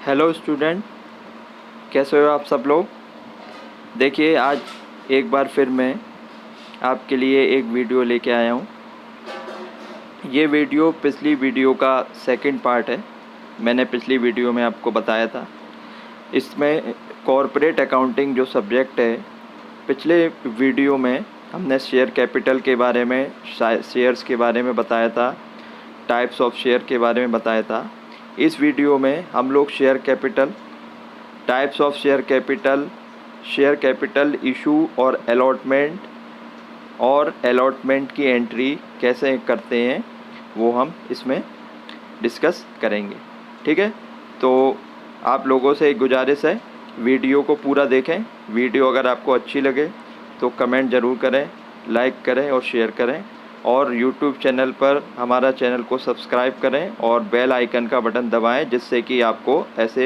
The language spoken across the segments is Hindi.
हेलो स्टूडेंट, कैसे हो आप सब लोग। देखिए, आज एक बार फिर मैं आपके लिए एक वीडियो लेके आया हूँ। ये वीडियो पिछली वीडियो का सेकंड पार्ट है। मैंने पिछली वीडियो में आपको बताया था, इसमें कॉरपोरेट अकाउंटिंग जो सब्जेक्ट है, पिछले वीडियो में हमने शेयर कैपिटल के बारे में, शेयर्स के बारे में बताया था, टाइप्स ऑफ शेयर के बारे में बताया था। इस वीडियो में हम लोग share capital, types of share capital issue और अलॉटमेंट की एंट्री कैसे करते हैं वो हम इसमें डिस्कस करेंगे। ठीक है, तो आप लोगों से एक गुजारिश है, वीडियो को पूरा देखें। वीडियो अगर आपको अच्छी लगे तो कमेंट ज़रूर करें, लाइक करें और शेयर करें, और यूट्यूब चैनल पर हमारा चैनल को सब्सक्राइब करें और बेल आइकन का बटन दबाएं, जिससे कि आपको ऐसे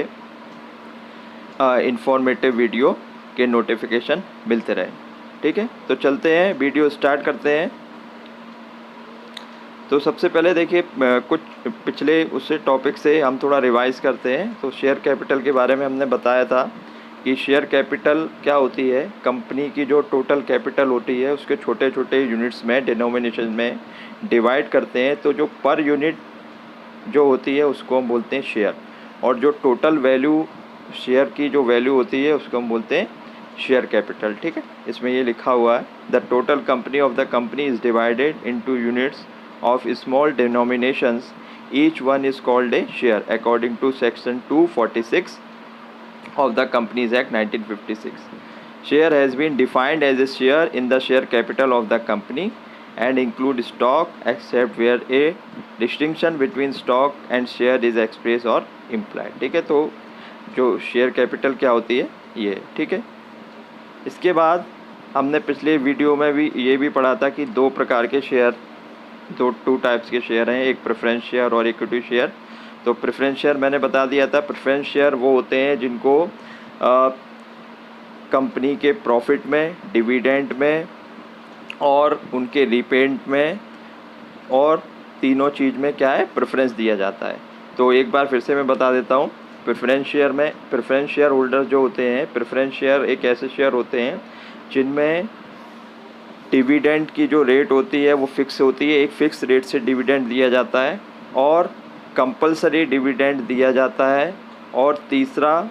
इंफॉर्मेटिव वीडियो के नोटिफिकेशन मिलते रहे। ठीक है, तो चलते हैं, वीडियो स्टार्ट करते हैं। तो सबसे पहले देखिए, कुछ पिछले उससे टॉपिक से हम थोड़ा रिवाइज़ करते हैं। तो शेयर कैपिटल के बारे में हमने बताया था कि शेयर कैपिटल क्या होती है। कंपनी की जो टोटल कैपिटल होती है उसके छोटे छोटे यूनिट्स में, डिनोमिनेशन में डिवाइड करते हैं। तो जो पर यूनिट जो होती है उसको हम बोलते हैं शेयर, और जो टोटल वैल्यू, शेयर की जो वैल्यू होती है उसको हम बोलते हैं शेयर कैपिटल। ठीक है, इसमें ये लिखा हुआ है, the total company of the company is divided into units of small denominations, each one is called a share according to section 246 of the Companies Act 1956. Share has been defined as a share in the share capital of the company and include stock except where a distinction between stock and share is expressed or implied. ठीक है, तो जो शेयर कैपिटल क्या होती है ये। ठीक है, इसके बाद हमने पिछले वीडियो में भी ये भी पढ़ा था कि दो प्रकार के शेयर, टू टाइप्स के शेयर हैं, एक प्रेफरेंस शेयर और इक्विटी शेयर। तो प्रेफरेंस शेयर मैंने बता दिया था। प्रेफरेंस शेयर वो होते हैं जिनको कंपनी के प्रॉफिट में, डिविडेंड में और उनके रीपेमेंट में, और तीनों चीज़ में क्या है, प्रेफरेंस दिया जाता है। तो एक बार फिर से मैं बता देता हूँ। प्रेफरेंस शेयर में प्रेफरेंस शेयर होल्डर जो होते हैं, प्रेफरेंस शेयर एक ऐसे शेयर होते हैं जिनमें डिविडेंड की जो रेट होती है वो फिक्स होती है, एक फ़िक्स रेट से डिविडेंड दिया जाता है, और कंपलसरी डिविडेंड दिया जाता है। और तीसरा,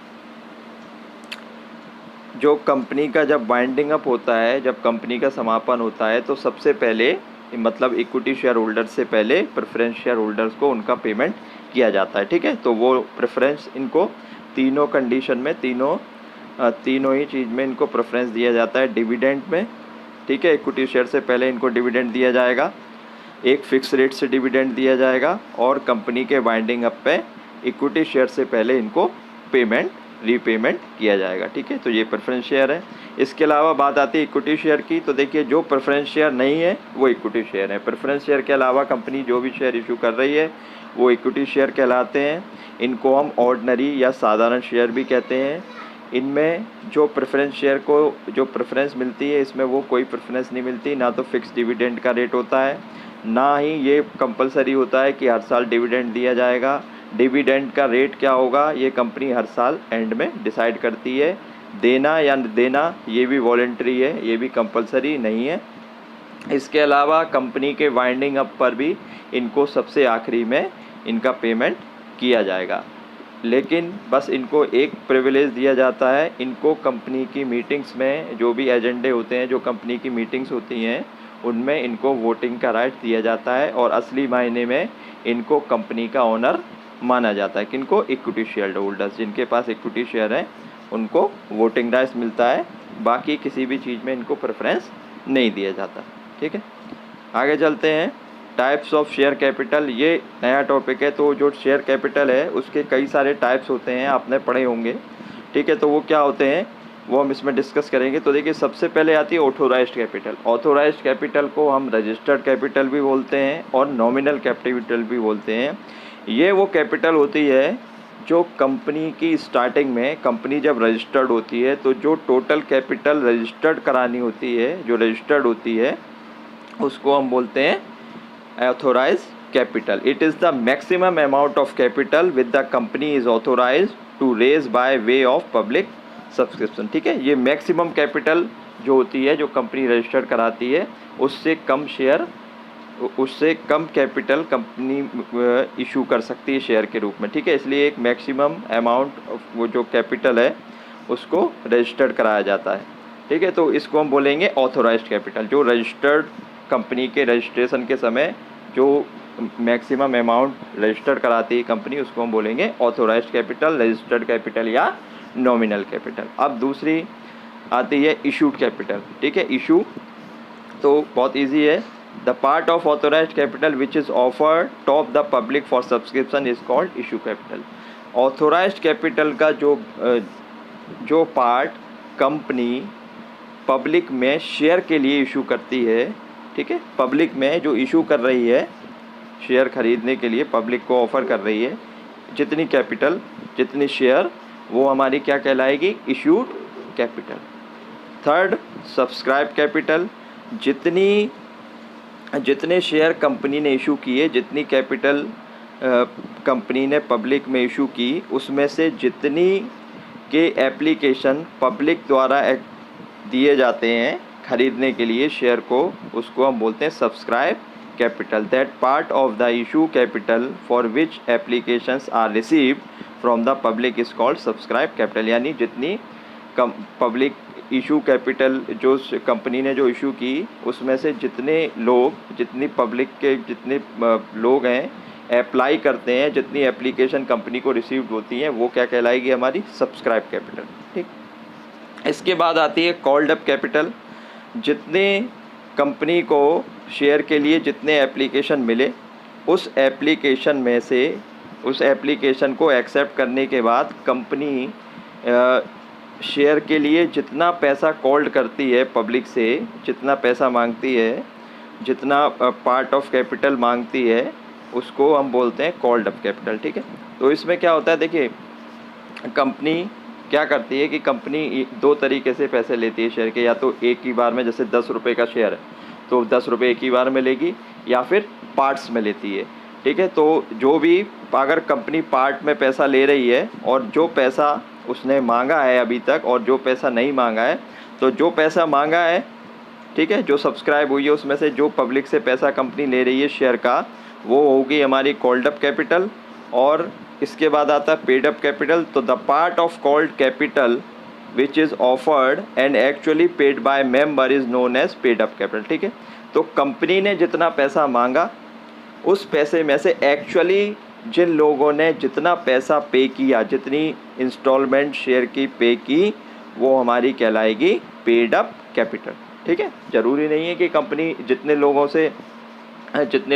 जो कंपनी का जब वाइंडिंग अप होता है, जब कंपनी का समापन होता है, तो सबसे पहले, मतलब इक्विटी शेयर होल्डर से पहले प्रेफरेंस शेयर होल्डर्स को उनका पेमेंट किया जाता है। ठीक है, तो वो प्रेफरेंस, इनको तीनों कंडीशन में, तीनों ही चीज़ में इनको प्रेफरेंस दिया जाता है। डिविडेंड में, ठीक है, इक्विटी शेयर से पहले इनको डिविडेंड दिया जाएगा, एक फ़िक्स रेट से डिविडेंड दिया जाएगा, और कंपनी के वाइंडिंग अप पे इक्विटी शेयर से पहले इनको रीपेमेंट किया जाएगा। ठीक है, तो ये प्रेफरेंस शेयर है। इसके अलावा बात आती है इक्विटी शेयर की। तो देखिए, जो प्रेफरेंस शेयर नहीं है वो इक्विटी शेयर है। प्रेफरेंस शेयर के अलावा कंपनी जो भी शेयर इशू कर रही है वो इक्विटी शेयर कहलाते हैं। इनको हम ऑर्डिनरी या साधारण शेयर भी कहते हैं। इनमें जो प्रेफरेंस शेयर को जो प्रेफरेंस मिलती है, इसमें वो कोई प्रेफरेंस नहीं मिलती, ना तो फिक्स डिविडेंड का रेट होता है, ना ही ये कंपलसरी होता है कि हर साल डिविडेंड दिया जाएगा। डिविडेंड का रेट क्या होगा ये कंपनी हर साल एंड में डिसाइड करती है। देना या न देना ये भी वॉलंटरी है, ये भी कंपलसरी नहीं है। इसके अलावा कंपनी के वाइंडिंग अप पर भी इनको सबसे आखिरी में इनका पेमेंट किया जाएगा। लेकिन बस इनको एक प्रिविलेज दिया जाता है, इनको कंपनी की मीटिंग्स में जो भी एजेंडे होते हैं, जो कंपनी की मीटिंग्स होती हैं, उनमें इनको वोटिंग का राइट दिया जाता है, और असली मायने में इनको कंपनी का ओनर माना जाता है। किनको? इक्विटी शेयर होल्डर्स, जिनके पास इक्विटी शेयर है उनको वोटिंग राइट्स मिलता है, बाकी किसी भी चीज़ में इनको प्रेफरेंस नहीं दिया जाता। ठीक है, आगे चलते हैं। टाइप्स ऑफ शेयर कैपिटल, ये नया टॉपिक है। तो जो शेयर कैपिटल है उसके कई सारे टाइप्स होते हैं, आपने पढ़े होंगे। ठीक है, तो वो क्या होते हैं वो हम इसमें डिस्कस करेंगे। तो देखिए, सबसे पहले आती है ऑथोराइज्ड कैपिटल। ऑथोराइज्ड कैपिटल को हम रजिस्टर्ड कैपिटल भी बोलते हैं और नॉमिनल कैपिटल भी बोलते हैं। ये वो कैपिटल होती है जो कंपनी की स्टार्टिंग में, कंपनी जब रजिस्टर्ड होती है तो जो टोटल कैपिटल रजिस्टर्ड करानी होती है, जो रजिस्टर्ड होती है, उसको हम बोलते हैं authorise capital, it is the maximum amount of capital with the company is authorise to raise by way of public subscription. ठीक है, ये मैक्सिमम कैपिटल जो होती है, जो कंपनी रजिस्टर्ड कराती है, उससे कम शेयर, उससे कम कैपिटल कंपनी इशू कर सकती है शेयर के रूप में। ठीक है, इसलिए एक मैक्सिमम अमाउंट वो जो कैपिटल है उसको रजिस्टर्ड कराया जाता है। ठीक है, तो इसको हम बोलेंगे ऑथोराइज्ड कैपिटल। जो रजिस्टर्ड कंपनी के रजिस्ट्रेशन के समय जो मैक्सिमम अमाउंट रजिस्टर्ड कराती है कंपनी, उसको हम बोलेंगे ऑथोराइज्ड कैपिटल, रजिस्टर्ड कैपिटल या नॉमिनल कैपिटल। अब दूसरी आती है इशूड कैपिटल। ठीक है, इशू तो बहुत इजी है। The part of authorised capital which is offered to the public for subscription is called issue capital. Authorised capital का जो पार्ट कंपनी पब्लिक में शेयर के लिए इशू करती है, ठीक है, पब्लिक में जो इशू कर रही है शेयर खरीदने के लिए, पब्लिक को ऑफ़र कर रही है, जितनी कैपिटल, जितनी शेयर, वो हमारी क्या कहलाएगी? Issued capital. Third, subscribe capital. जितने शेयर कंपनी ने इशू किए, जितनी कैपिटल कंपनी ने पब्लिक में इशू की, उसमें से जितनी के एप्लीकेशन पब्लिक द्वारा दिए जाते हैं खरीदने के लिए शेयर को, उसको हम बोलते हैं subscribe capital. That part of the issue capital for which applications are received from the public is called subscribe capital. यानी जितनी पब्लिक इशू कैपिटल जो कंपनी ने जो इशू की, उसमें से जितने लोग, जितनी पब्लिक के जितने लोग हैं अप्लाई करते हैं, जितनी एप्लीकेशन कंपनी को रिसीव्ड होती हैं, वो क्या कहलाएगी? हमारी सब्सक्राइब कैपिटल। ठीक, इसके बाद आती है कॉल्ड अप कैपिटल। जितने कंपनी को शेयर के लिए जितने एप्लीकेशन मिले, उस एप्लीकेशन में से, उस एप्लीकेशन को एक्सेप्ट करने के बाद कंपनी शेयर के लिए जितना पैसा कॉल्ड करती है पब्लिक से, जितना पैसा मांगती है, जितना पार्ट ऑफ कैपिटल मांगती है, उसको हम बोलते हैं कॉल्ड अप कैपिटल। ठीक है, तो इसमें क्या होता है, देखिए कंपनी क्या करती है कि कंपनी दो तरीके से पैसे लेती है शेयर के। या तो एक ही बार में, जैसे 10 रुपये का शेयर है तो 10 रुपये एक ही बार में लेगी, या फिर पार्ट्स में लेती है। ठीक है, तो जो भी, अगर कंपनी पार्ट में पैसा ले रही है और जो पैसा उसने मांगा है अभी तक, और जो पैसा नहीं मांगा है, तो जो पैसा मांगा है, ठीक है, जो सब्सक्राइब हुई है, उसमें से जो पब्लिक से पैसा कंपनी ले रही है शेयर का, वो होगी हमारी कॉल्ड अप कैपिटल। और इसके बाद आता है पेड अप कैपिटल। तो the part of called capital which is offered and actually paid by member is known as paid up capital. ठीक है, तो कंपनी ने जितना पैसा मांगा, उस पैसे में से एक्चुअली जिन लोगों ने जितना पैसा पे किया, जितनी इंस्टॉलमेंट शेयर की पे की, वो हमारी कहलाएगी पेड अप कैपिटल। ठीक है, ज़रूरी नहीं है कि कंपनी जितने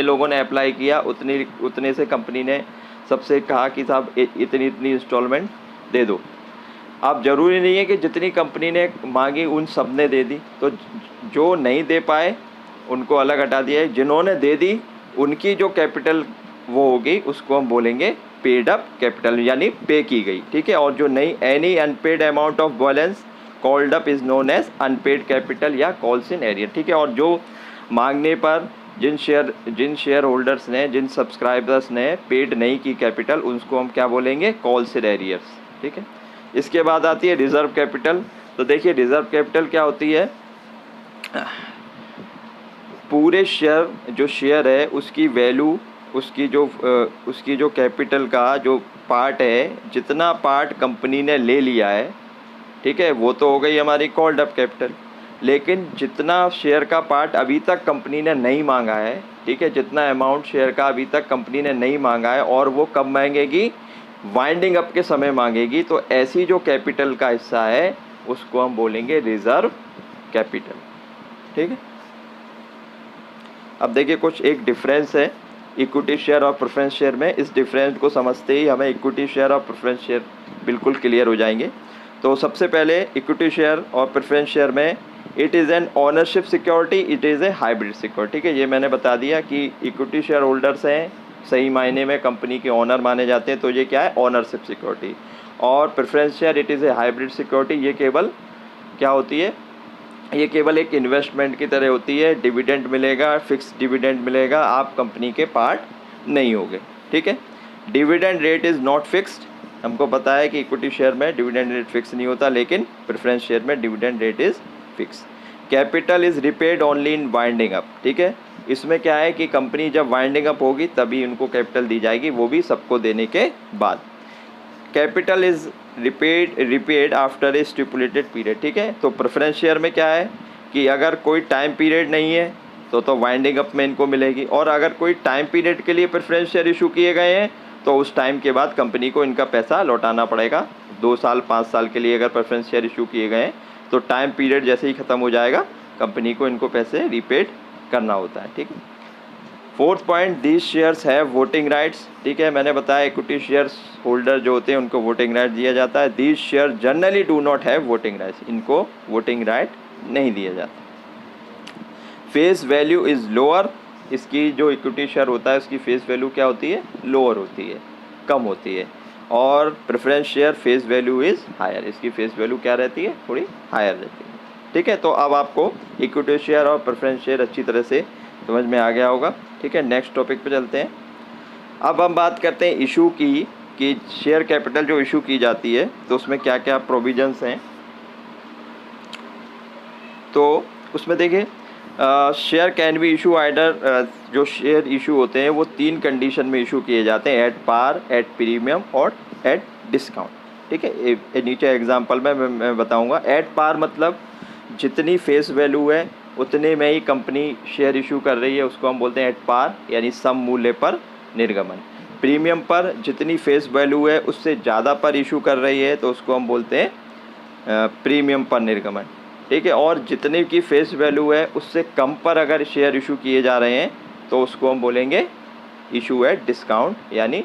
लोगों ने अप्लाई किया उतने से कंपनी ने सबसे कहा कि साहब इतनी इंस्टॉलमेंट दे दो। अब ज़रूरी नहीं है कि जितनी कंपनी ने मांगी उन सब ने दे दी, तो जो नहीं दे पाए उनको अलग हटा दिया है। जिन्होंने दे दी उनकी जो कैपिटल वो होगी, उसको हम बोलेंगे पेड अप कैपिटल, यानी पे की गई। ठीक है, और जो नहीं, any unpaid amount of balance called up is known as unpaid capital या कॉल्स इन एरियर। ठीक है, और जो मांगने पर जिन शेयर होल्डर्स ने, जिन सब्सक्राइबर्स ने पेड नहीं की कैपिटल, उसको हम क्या बोलेंगे? Calls in arrears. ठीक है, इसके बाद आती है रिज़र्व कैपिटल। तो देखिए रिज़र्व कैपिटल क्या होती है? पूरे शेयर है उसकी वैल्यू, उसकी जो कैपिटल का जो पार्ट है, जितना पार्ट कंपनी ने ले लिया है, ठीक है, वो तो हो गई हमारी कॉल्ड अप कैपिटल। लेकिन जितना शेयर का पार्ट अभी तक कंपनी ने नहीं मांगा है, ठीक है, जितना अमाउंट शेयर का अभी तक कंपनी ने नहीं मांगा है, और वो कब मांगेगी? वाइंडिंग अप के समय मांगेगी। तो ऐसी जो कैपिटल का हिस्सा है उसको हम बोलेंगे रिज़र्व कैपिटल। ठीक है, अब देखिए कुछ एक डिफरेंस है इक्विटी शेयर और प्रेफरेंस शेयर में। इस डिफरेंस को समझते ही हमें इक्विटी शेयर और प्रेफरेंस शेयर बिल्कुल क्लियर हो जाएंगे। तो सबसे पहले इक्विटी शेयर और प्रेफरेंस शेयर में it is an ownership security, it is a hybrid security. ठीक है, ये मैंने बता दिया कि इक्विटी शेयर होल्डर्स हैं, सही मायने में कंपनी के ओनर माने जाते हैं, तो ये क्या है? Ownership security. और preference share it is a hybrid security. ये केवल क्या होती है? ये केवल एक इन्वेस्टमेंट की तरह होती है। डिविडेंड मिलेगा, फिक्स डिविडेंड मिलेगा, आप कंपनी के पार्ट नहीं होंगे, ठीक है। Dividend rate is not fixed, हमको पता है कि इक्विटी शेयर में डिविडेंड रेट फिक्स नहीं होता, लेकिन प्रेफरेंस शेयर में dividend rate is fix. Capital is repaid only in winding up, ठीक है। इसमें क्या है कि कंपनी जब वाइंडिंग अप होगी तभी उनको कैपिटल दी जाएगी, वो भी सबको देने के बाद। Capital is repaid after a stipulated period, ठीक है। तो प्रेफरेंस शेयर में क्या है कि अगर कोई टाइम पीरियड नहीं है तो वाइंडिंग अप में इनको मिलेगी, और अगर कोई टाइम पीरियड के लिए प्रेफरेंस शेयर इशू किए गए हैं तो उस टाइम के बाद कंपनी को इनका पैसा लौटाना पड़ेगा। 2 साल 5 साल के लिए अगर प्रेफरेंस शेयर इशू किए गए हैं तो टाइम पीरियड जैसे ही ख़त्म हो जाएगा कंपनी को इनको पैसे रीपेड करना होता है, ठीक है। 4th point, these shares have voting rights, ठीक है। मैंने बताया इक्विटी शेयर्स होल्डर जो होते हैं उनको वोटिंग राइट दिया जाता है। These share generally do not have voting rights, इनको वोटिंग राइट नहीं दिया जाता। फेस वैल्यू इज़ लोअर, इसकी जो इक्विटी शेयर होता है उसकी फेस वैल्यू क्या होती है, लोअर होती है, कम होती है। और preference share face value is higher, इसकी फेस वैल्यू क्या रहती है, थोड़ी हायर रहती है, ठीक है। तो अब आपको इक्विटी शेयर और प्रेफरेंस शेयर अच्छी तरह से समझ में आ गया होगा, ठीक है। नेक्स्ट टॉपिक पे चलते हैं। अब हम बात करते हैं इशू की, कि शेयर कैपिटल जो इशू की जाती है तो उसमें क्या क्या प्रोविजंस हैं। तो उसमें देखिए शेयर कैन बी इशू आइडर, जो शेयर इशू होते हैं वो 3 कंडीशन में इशू किए जाते हैं, एट पार, एट प्रीमियम और एट डिस्काउंट, ठीक है। नीचे एग्जांपल में मैं बताऊंगा। एट पार मतलब जितनी फेस वैल्यू है उतने में ही कंपनी शेयर इशू कर रही है, उसको हम बोलते हैं एट पार, यानी सम मूल्य पर निर्गमन। प्रीमियम पर जितनी फेस वैल्यू है उससे ज़्यादा पर इशू कर रही है तो उसको हम बोलते हैं प्रीमियम पर निर्गमन, ठीक है। और जितने की फेस वैल्यू है उससे कम पर अगर शेयर इशू किए जा रहे हैं तो उसको हम बोलेंगे इशू एट डिस्काउंट, यानी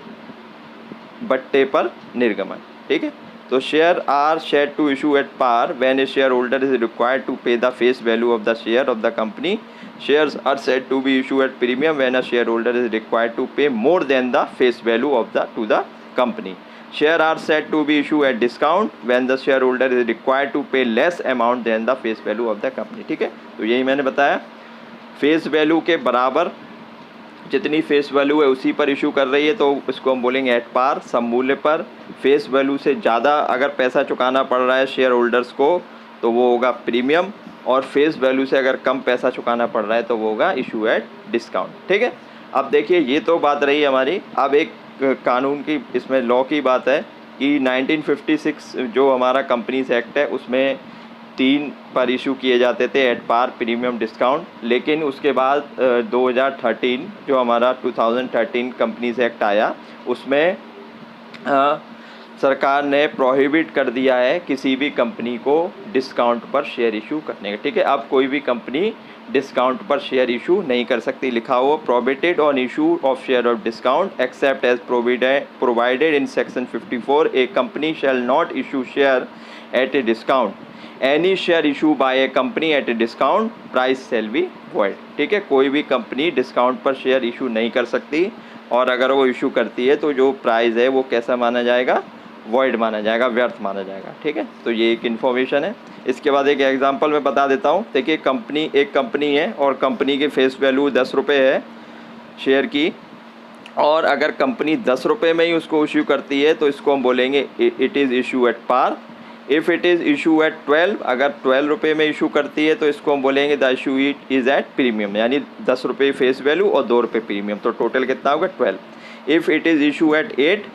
बट्टे पर निर्गमन, ठीक है। तो share are said to issue at par when a share holder is required to pay the face value of the share of the company. Shares are said to be issue at premium when a share holder is required to pay more than the face value of the to the company. Share are said to be issue at discount when the share holder is required to पे less amount than the face value of the company, ठीक है। तो यही मैंने बताया, फेस वैल्यू के बराबर जितनी फेस वैल्यू है उसी पर इशू कर रही है तो इसको हम बोलेंगे एट पार, सम मूल्य पर। फेस वैल्यू से ज़्यादा अगर पैसा चुकाना पड़ रहा है शेयर होल्डर्स को तो वो होगा प्रीमियम, और फेस वैल्यू से अगर कम पैसा चुकाना पड़ रहा है तो वो होगा इशू एट डिस्काउंट, ठीक है। अब देखिए ये तो बात रही हमारी। अब एक कानून की, इसमें लॉ की बात है कि 1956 जो हमारा कंपनीज एक्ट है उसमें 3 पर इशू किए जाते थे, एट पार, प्रीमियम, डिस्काउंट। लेकिन उसके बाद 2013 जो हमारा 2013 कंपनीज एक्ट आया उसमें सरकार ने प्रोहिबिट कर दिया है किसी भी कंपनी को डिस्काउंट पर शेयर इशू करने का, ठीक है। अब कोई भी कंपनी डिस्काउंट पर शेयर इशू नहीं कर सकती, लिखा हुआ prohibited on issue of share of discount except as provided in section 54। A company shall not issue share at a discount. Any share issue by a company at a discount price shall be void, ठीक है। कोई भी कंपनी डिस्काउंट पर शेयर इशू नहीं कर सकती, और अगर वो इशू करती है तो जो प्राइस है वो कैसा माना जाएगा, वॉइड माना जाएगा, व्यर्थ माना जाएगा, ठीक है। तो ये एक इन्फॉर्मेशन है। इसके बाद एक एग्जांपल मैं बता देता हूँ। देखिए एक कंपनी है और कंपनी की फेस वैल्यू 10 रुपये है शेयर की, और अगर कंपनी 10 रुपये में ही उसको इशू करती है तो इसको हम बोलेंगे it is issue at par. If it is issue at 12, अगर 12 रुपये में इशू करती है तो इसको हम बोलेंगे the issue it is at premium, यानी 10 रुपये फेस वैल्यू और 2 रुपये प्रीमियम, तो टोटल कितना होगा 12। If it is issue eight 8,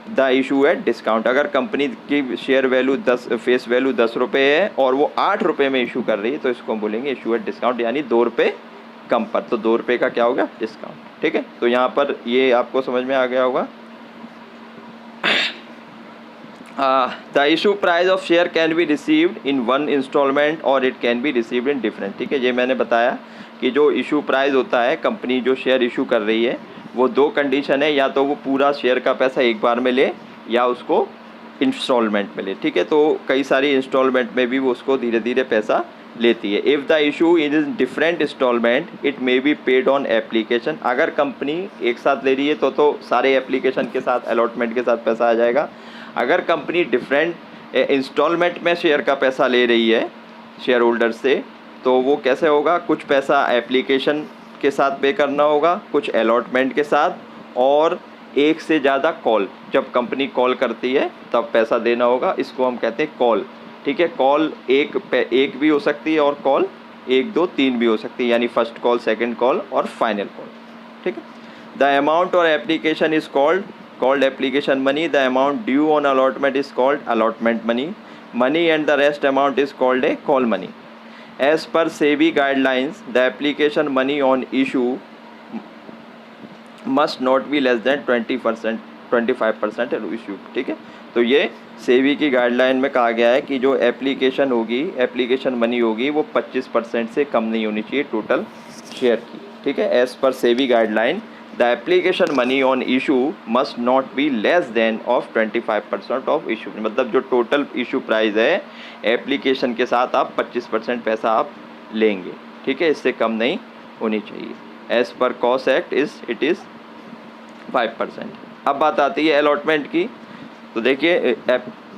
the issue at discount. अगर कंपनी की शेयर वैल्यू 10, फेस वैल्यू 10 रुपये है और वो 8 रुपये में इशू कर रही है तो इसको हम बोलेंगे इशू एट डिस्काउंट, यानी 2 रुपये कम पर, तो 2 रुपये का क्या होगा, डिस्काउंट, ठीक है। तो यहाँ पर ये आपको समझ में आ गया होगा। The issue price of share can be received in one instalment और it can be received in different, ठीक है। ये मैंने बताया कि जो इशू प्राइस होता है, कंपनी जो शेयर इशू कर रही है वो 2 कंडीशन है, या तो वो पूरा शेयर का पैसा एक बार में ले या उसको इंस्टॉलमेंट में ले, ठीक है। तो कई सारी इंस्टॉलमेंट में भी वो उसको धीरे धीरे पैसा लेती है। If the issue is in different instalment it may be paid on application. अगर कंपनी एक साथ ले रही है तो सारे एप्लीकेशन के साथ, अलॉटमेंट के साथ पैसा आ जाएगा। अगर कंपनी डिफरेंट इंस्टॉलमेंट में शेयर का पैसा ले रही है शेयर होल्डर से तो वो कैसे होगा, कुछ पैसा एप्लीकेशन के साथ पे करना होगा, कुछ अलॉटमेंट के साथ और एक से ज़्यादा कॉल, जब कंपनी कॉल करती है तब पैसा देना होगा, इसको हम कहते हैं कॉल। ठीक है, कॉल एक भी हो सकती है और कॉल 1 2 3 भी हो सकती है, यानी फर्स्ट कॉल, सेकंड कॉल और फाइनल कॉल। ठीक है, द अमाउंट और application is called application money, the amount due on allotment is called allotment money and the rest amount is called a call money. As per SEBI guidelines the application money on issue must not be less than 25% issue. ठीक है, तो ये सेबी की गाइडलाइन में कहा गया है कि जो एप्लीकेशन मनी होगी वो 25% से कम नहीं होनी चाहिए टोटल शेयर की। ठीक है, as per SEBI guideline the application money on issue must not be less than of 25% of issue, मतलब जो टोटल इशू प्राइस है एप्लीकेशन के साथ आप 25% पैसा आप लेंगे। ठीक है, इससे कम नहीं होनी चाहिए। As per cost act it is 5%। अब बात आती है अलॉटमेंट की। तो देखिए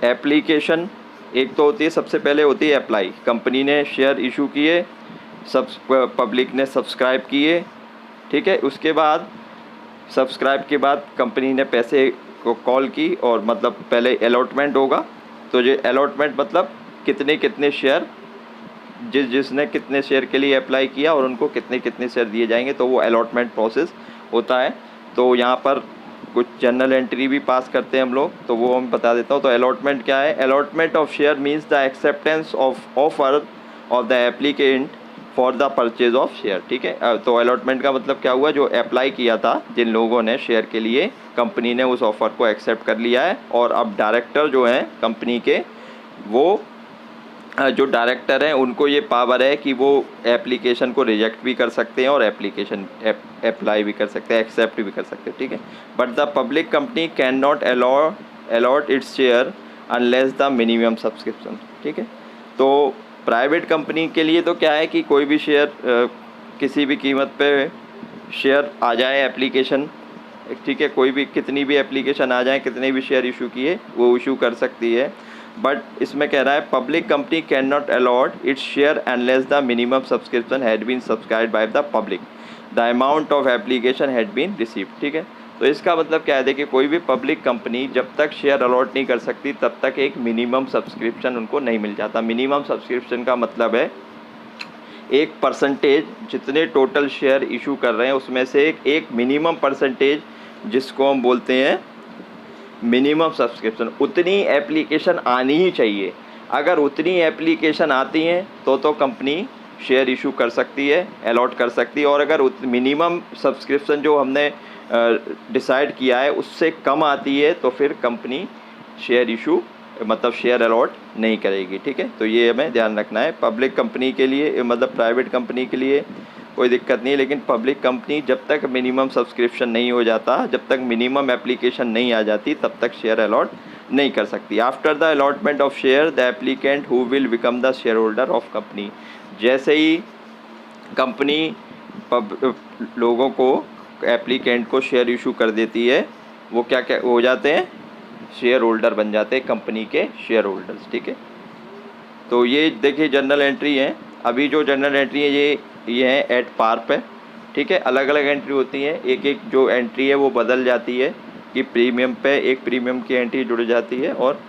एप्लीकेशन एक तो होती है, सबसे पहले होती है अप्लाई, कंपनी ने शेयर इशू किए, पब्लिक ने सब्सक्राइब किए। ठीक है, उसके बाद सब्सक्राइब के बाद कंपनी ने पैसे को कॉल की और मतलब पहले अलॉटमेंट होगा। तो ये अलॉटमेंट मतलब कितने शेयर, जिसने कितने शेयर के लिए अप्लाई किया और उनको कितने शेयर दिए जाएंगे, तो वो अलॉटमेंट प्रोसेस होता है। तो यहाँ पर कुछ जनरल एंट्री भी पास करते हैं हम लोग, तो वो हम बता देता हूँ। तो अलॉटमेंट क्या है? Allotment of share means the acceptance of offer of the applicant for the purchase of share. ठीक है, तो अलॉटमेंट का मतलब क्या हुआ? जो अप्लाई किया था जिन लोगों ने शेयर के लिए, कंपनी ने उस ऑफ़र को एक्सेप्ट कर लिया है और अब डायरेक्टर जो हैं कंपनी के, वो जो डायरेक्टर हैं उनको ये पावर है कि वो एप्लीकेशन को रिजेक्ट भी कर सकते हैं और एप्लीकेशन अप्लाई भी कर सकते हैं, एक्सेप्ट भी कर सकते हैं। ठीक है, but the public company can not allot its share unless the minimum subscription. ठीक है, तो प्राइवेट कंपनी के लिए तो क्या है कि कोई भी शेयर किसी भी कीमत पे शेयर आ जाए एप्लीकेशन, ठीक है, कोई भी कितनी भी एप्लीकेशन आ जाए, कितने भी शेयर इशू किए वो इशू कर सकती है। बट इसमें कह रहा है public company can not allot its share unless the minimum subscription had been subscribed by the public, the amount of application had been received. ठीक है, तो इसका मतलब क्या है? देखिए, कोई भी पब्लिक कंपनी जब तक शेयर अलॉट नहीं कर सकती तब तक एक मिनिमम सब्सक्रिप्शन उनको नहीं मिल जाता। मिनिमम सब्सक्रिप्शन का मतलब है एक परसेंटेज, जितने टोटल शेयर इशू कर रहे हैं उसमें से एक मिनिमम परसेंटेज, जिसको हम बोलते हैं मिनिमम सब्सक्रिप्शन, उतनी एप्लीकेशन आनी ही चाहिए। अगर उतनी एप्लीकेशन आती हैं तो कंपनी शेयर इशू कर सकती है, अलॉट कर सकती है। और अगर मिनिमम सब्सक्रिप्शन जो हमने डिसाइड किया है उससे कम आती है तो फिर कंपनी शेयर इशू मतलब शेयर अलॉट नहीं करेगी। ठीक है, तो ये हमें ध्यान रखना है। पब्लिक कंपनी के लिए मतलब प्राइवेट कंपनी के लिए कोई दिक्कत नहीं है, लेकिन पब्लिक कंपनी जब तक मिनिमम सब्सक्रिप्शन नहीं हो जाता, जब तक मिनिमम एप्लीकेशन नहीं आ जाती, तब तक शेयर अलॉट नहीं कर सकती। After the allotment of share the applicant who will become the share holder of company, जैसे ही कंपनी लोगों को, एप्लीकेंट को शेयर इशू कर देती है, वो क्या हो जाते हैं? शेयर होल्डर बन जाते हैं, कंपनी के शेयर होल्डर्स। ठीक है, तो ये देखिए जनरल एंट्री है। अभी जो जनरल एंट्री है ये है एट पार पे। ठीक है, अलग अलग एंट्री होती है, एक जो एंट्री है वो बदल जाती है कि प्रीमियम पे एक प्रीमियम की एंट्री जुड़ जाती है और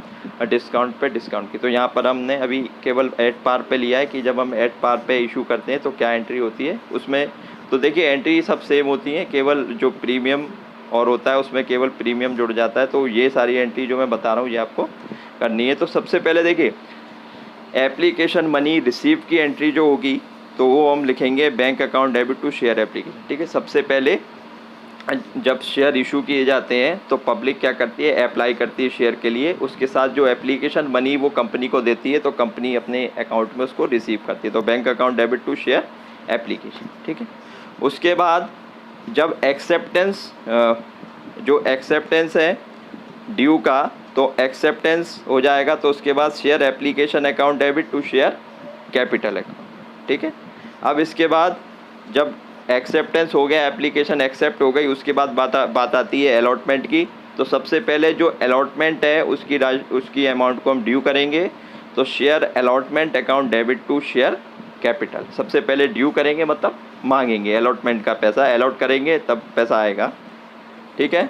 डिस्काउंट पे डिस्काउंट की। तो यहाँ पर हमने अभी केवल एट पार पे लिया है कि जब हम एट पार पे इशू करते हैं तो क्या एंट्री होती है उसमें। तो देखिए एंट्री सब सेम होती हैं, केवल जो प्रीमियम और होता है उसमें केवल प्रीमियम जुड़ जाता है। तो ये सारी एंट्री जो मैं बता रहा हूँ ये आपको करनी है। तो सबसे पहले देखिए एप्लीकेशन मनी रिसीव की एंट्री जो होगी तो वो हम लिखेंगे bank account debit to share application. ठीक है, सबसे पहले जब शेयर इशू किए जाते हैं तो पब्लिक क्या करती है? अप्लाई करती है शेयर के लिए, उसके साथ जो एप्लीकेशन मनी वो कंपनी को देती है, तो कंपनी अपने अकाउंट में उसको रिसीव करती है। तो bank account debit to share application. ठीक है, उसके बाद जब एक्सेप्टेंस है ड्यू का, तो एक्सेप्टेंस हो जाएगा, तो उसके बाद share application account debit to share capital account. ठीक है, अब इसके बाद जब एक्सेप्टेंस हो गया, एप्लीकेशन एक्सेप्ट हो गई, उसके बाद बात आती है अलॉटमेंट की। तो सबसे पहले जो अलॉटमेंट है उसकी अमाउंट को हम ड्यू करेंगे। तो share allotment account debit to share capital, सबसे पहले ड्यू करेंगे मतलब मांगेंगे, अलॉटमेंट का पैसा अलॉट करेंगे तब पैसा आएगा। ठीक है।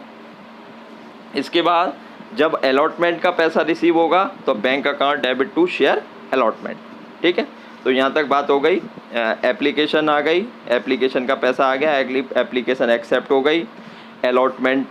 इसके बाद जब अलॉटमेंट का पैसा रिसीव होगा तो bank account debit to share allotment, ठीक है। तो यहाँ तक बात हो गई। एप्लीकेशन आ गई, एप्लीकेशन का पैसा आ गया, एप्लीकेशन एक्सेप्ट हो गई, अलॉटमेंट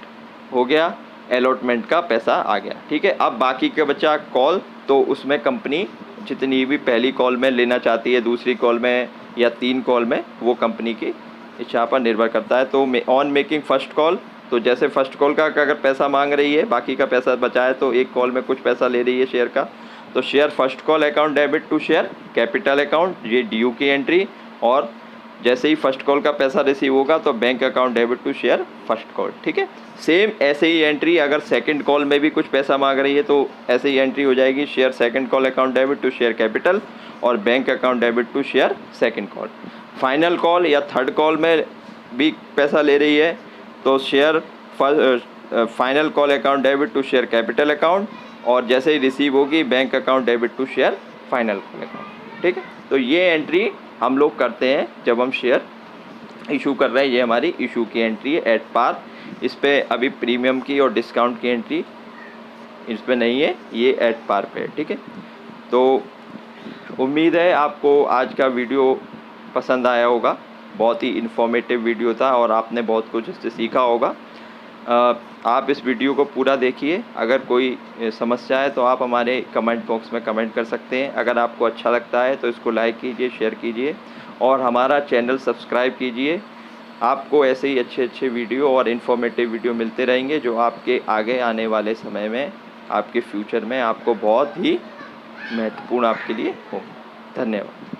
हो गया, अलॉटमेंट का पैसा आ गया, ठीक है। अब बाकी के बचा कॉल, तो उसमें कंपनी जितनी भी पहली कॉल में लेना चाहती है, दूसरी कॉल में या 3 कॉल में, वो कंपनी की इच्छा पर निर्भर करता है। तो ऑन मेकिंग फर्स्ट कॉल, तो जैसे फर्स्ट कॉल का अगर पैसा मांग रही है, बाकी का पैसा बचा है, तो एक कॉल में कुछ पैसा ले रही है शेयर का, तो share first call account debit to share capital account, ये ड्यू की एंट्री। और जैसे ही फर्स्ट कॉल का पैसा रिसीव होगा तो bank account debit to share first call, ठीक है। सेम ऐसे ही एंट्री अगर सेकंड कॉल में भी कुछ पैसा मांग रही है तो ऐसे ही एंट्री हो जाएगी, share second call account debit to share capital और bank account debit to share second call. Final call या थर्ड कॉल में भी पैसा ले रही है तो share final call account debit to share capital account, और जैसे ही रिसीव होगी bank account debit to share final call account, ठीक है। तो ये एंट्री हम लोग करते हैं जब हम शेयर इशू कर रहे हैं। ये हमारी इशू की एंट्री है एट पार। इस पे अभी प्रीमियम की और डिस्काउंट की एंट्री इस पे नहीं है, ये एट पार पे है, ठीक है। तो उम्मीद है आपको आज का वीडियो पसंद आया होगा। बहुत ही इन्फॉर्मेटिव वीडियो था और आपने बहुत कुछ इससे सीखा होगा। आप इस वीडियो को पूरा देखिए। अगर कोई समस्या है तो आप हमारे कमेंट बॉक्स में कमेंट कर सकते हैं। अगर आपको अच्छा लगता है तो इसको लाइक कीजिए, शेयर कीजिए और हमारा चैनल सब्सक्राइब कीजिए। आपको ऐसे ही अच्छे अच्छे वीडियो और इन्फॉर्मेटिव वीडियो मिलते रहेंगे जो आपके आगे आने वाले समय में, आपके फ्यूचर में आपको बहुत ही महत्वपूर्ण आपके लिए हो। धन्यवाद।